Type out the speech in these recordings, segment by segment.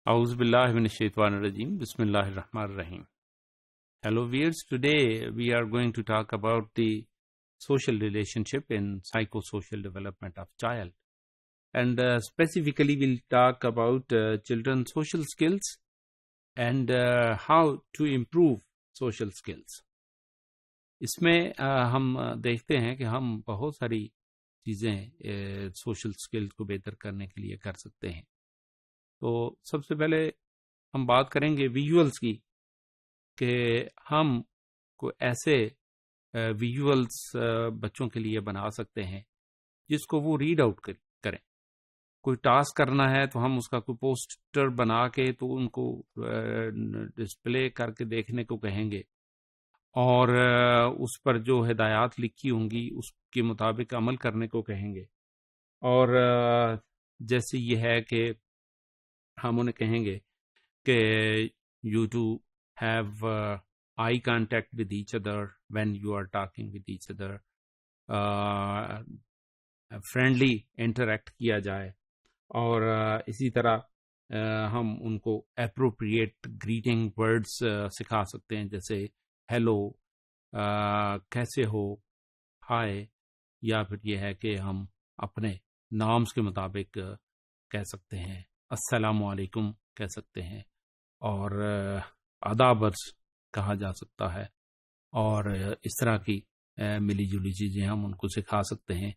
A'udhu billahi minash shaitanir rajim. Bismillahir rahmanir rahim. Hello viewers, today we are going to talk about the social relationship in psychosocial development of child. And specifically we'll talk about children's social skills and how to improve social skills. اس میں ہم دیکھتے ہیں کہ ہم بہت ساری چیزیں social skills کو بہتر کرنے کے لیے کر سکتے ہیں. تو سب سے پہلے ہم بات کریں گے ویژولس کی، کہ ہم کو ایسے ویژولس بچوں کے لیے بنا سکتے ہیں جس کو وہ ریڈ آؤٹ کریں. کوئی ٹاسک کرنا ہے تو ہم اس کا کوئی پوسٹر بنا کے تو ان کو ڈسپلے کر کے دیکھنے کو کہیں گے، اور اس پر جو ہدایات لکھی ہوں گی اس کے مطابق عمل کرنے کو کہیں گے. اور جیسے یہ ہے کہ ہم انہیں کہیں گے کہ you to have eye contact with each other when you are talking with each other, friendly interact کیا جائے. اور اسی طرح ہم ان کو اپروپریٹ گریٹنگ ورڈز سکھا سکتے ہیں، جیسے ہیلو، کیسے ہو، ہائے، یا پھر یہ ہے کہ ہم اپنے نامز کے مطابق کہہ سکتے ہیں، السلام علیکم کہہ سکتے ہیں، اور آداب کہا جا سکتا ہے. اور اس طرح کی ملی جلی چیزیں ہم ان کو سکھا سکتے ہیں،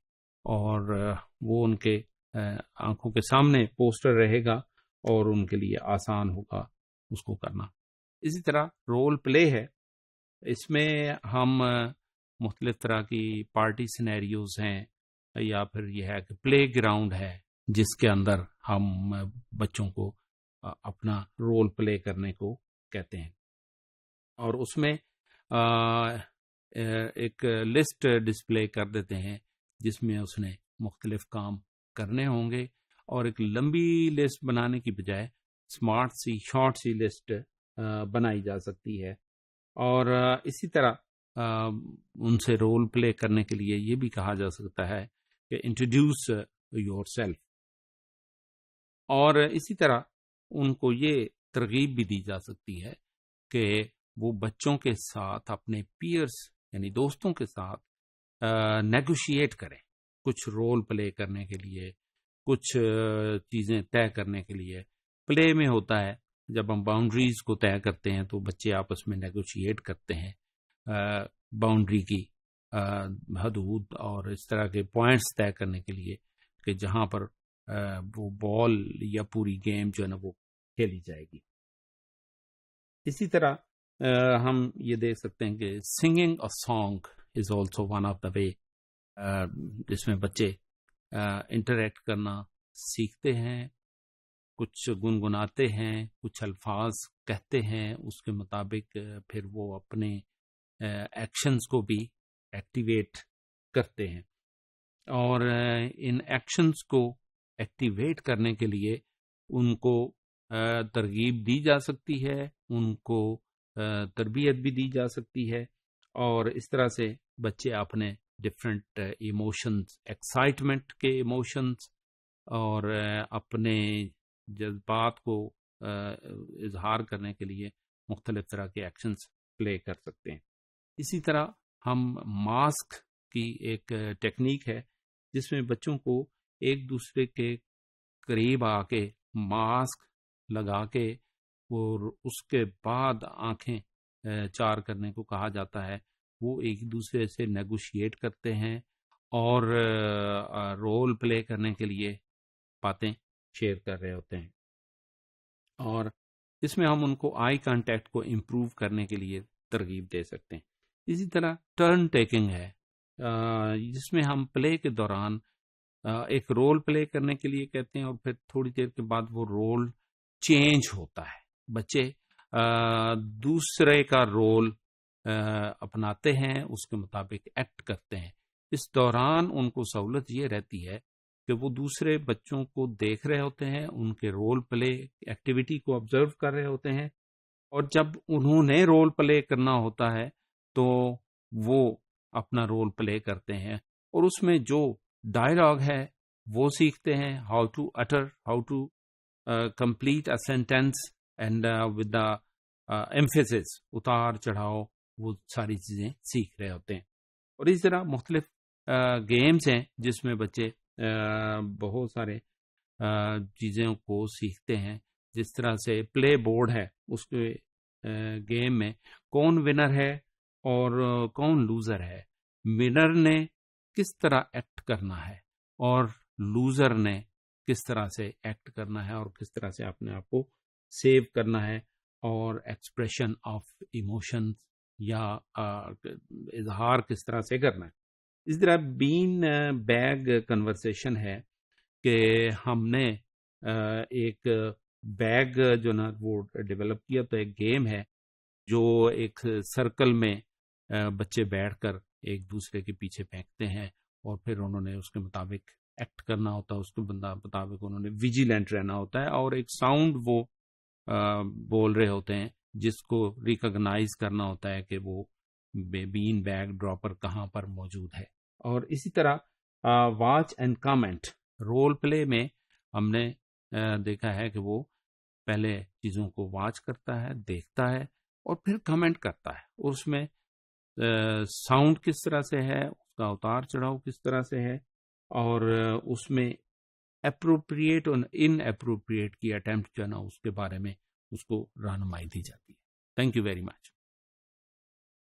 اور وہ ان کے آنکھوں کے سامنے پوسٹر رہے گا اور ان کے لیے آسان ہوگا اس کو کرنا. اسی طرح رول پلے ہے، اس میں ہم مختلف طرح کی پارٹی سینیریوز ہیں، یا پھر یہ ہے کہ پلے گراؤنڈ ہے جس کے اندر ہم بچوں کو اپنا رول پلے کرنے کو کہتے ہیں. اور اس میں ایک لسٹ ڈسپلے کر دیتے ہیں جس میں اس نے مختلف کام کرنے ہوں گے، اور ایک لمبی لسٹ بنانے کی بجائے اسمارٹ سی شارٹ سی لسٹ بنائی جا سکتی ہے. اور اسی طرح ان سے رول پلے کرنے کے لیے یہ بھی کہا جا سکتا ہے کہ انٹروڈیوس یور سیلف. اور اسی طرح ان کو یہ ترغیب بھی دی جا سکتی ہے کہ وہ بچوں کے ساتھ اپنے پیئرس یعنی دوستوں کے ساتھ نیگوشیٹ کریں، کچھ رول پلے کرنے کے لیے، کچھ چیزیں طے کرنے کے لیے. پلے میں ہوتا ہے جب ہم باؤنڈریز کو طے کرتے ہیں تو بچے آپس میں نیگوشیٹ کرتے ہیں باؤنڈری کی حدود اور اس طرح کے پوائنٹس طے کرنے کے لیے کہ جہاں پر وہ بال یا پوری گیم جو ہے نا وہ کھیلی جائے گی. اسی طرح ہم یہ دیکھ سکتے ہیں کہ singing a song is also one of the way, جس میں بچے انٹریکٹ کرنا سیکھتے ہیں، کچھ گنگناتے ہیں، کچھ الفاظ کہتے ہیں، اس کے مطابق پھر وہ اپنے ایکشنز کو بھی ایکٹیویٹ کرتے ہیں. اور ان ایکشنز کو ایکٹیویٹ کرنے کے لیے ان کو ترغیب دی جا سکتی ہے، ان کو تربیت بھی دی جا سکتی ہے، اور اس طرح سے بچے اپنے ڈفرینٹ ایموشنز، ایکسائٹمنٹ کے ایموشنز اور اپنے جذبات کو اظہار کرنے کے لیے مختلف طرح کے ایکشنز پلے کر سکتے ہیں. اسی طرح ہم ماسک کی ایک ٹیکنیک ہے جس میں بچوں کو ایک دوسرے کے قریب آ کے ماسک لگا کے اور اس کے بعد آنکھیں چار کرنے کو کہا جاتا ہے. وہ ایک دوسرے سے نیگوشیٹ کرتے ہیں اور رول پلے کرنے کے لیے باتیں شیئر کر رہے ہوتے ہیں. اور اس میں ہم ان کو آئی کانٹیکٹ کو امپروو کرنے کے لیے ترغیب دے سکتے ہیں. اسی طرح ٹرن ٹیکنگ ہے، جس میں ہم پلے کے دوران ایک رول پلے کرنے کے لیے کہتے ہیں، اور پھر تھوڑی دیر کے بعد وہ رول چینج ہوتا ہے. بچے دوسرے کا رول اپناتے ہیں، اس کے مطابق ایکٹ کرتے ہیں. اس دوران ان کو سہولت یہ رہتی ہے کہ وہ دوسرے بچوں کو دیکھ رہے ہوتے ہیں، ان کے رول پلے ایکٹیویٹی کو آبزرو کر رہے ہوتے ہیں، اور جب انہوں نے رول پلے کرنا ہوتا ہے تو وہ اپنا رول پلے کرتے ہیں، اور اس میں جو ڈائلاگ ہے وہ سیکھتے ہیں، how to utter, how to complete a sentence and with the emphasis, اتار چڑھاؤ وہ ساری چیزیں سیکھ رہے ہوتے ہیں. اور اس طرح مختلف گیمز ہیں جس میں بچے بہت سارے چیزوں کو سیکھتے ہیں. جس طرح سے پلے بورڈ ہے، اس کے گیم میں کون ونر ہے اور کون لوزر ہے، ونر نے کس طرح ایکٹ کرنا ہے اور لوزر نے کس طرح سے ایکٹ کرنا ہے اور کس طرح سے اپنے آپ کو سیو کرنا ہے، اور ایکسپریشن آف ایموشن یا اظہار کس طرح سے کرنا ہے. اس طرح بین بیگ کنورسیشن ہے کہ ہم نے ایک بیگ جو نا وہ ڈیولپ کیا. تو ایک گیم ہے جو ایک سرکل میں بچے بیٹھ کر ایک دوسرے کے پیچھے پھینکتے ہیں اور پھر انہوں نے اس کے مطابق ایکٹ کرنا ہوتا ہے، اس کے مطابق انہوں نے ویجیلنٹ رہنا ہوتا ہے، اور ایک ساؤنڈ وہ بول رہے ہوتے ہیں جس کو ریکگنائز کرنا ہوتا ہے کہ وہ بین بیگ ڈراپر کہاں پر موجود ہے. اور اسی طرح watch and comment role play میں ہم نے دیکھا ہے کہ وہ پہلے چیزوں کو واچ کرتا ہے، دیکھتا ہے، اور پھر کمنٹ کرتا ہے. اس میں ساؤنڈ کس طرح سے ہے، اس کا اتار چڑھاؤ کس طرح سے ہے، اور اس میں اپروپریٹ اور ان اپروپریٹ کی اٹیمپٹ جو ہے نا اس کے بارے میں اس کو رہنمائی دی جاتی ہے. Thank you very much.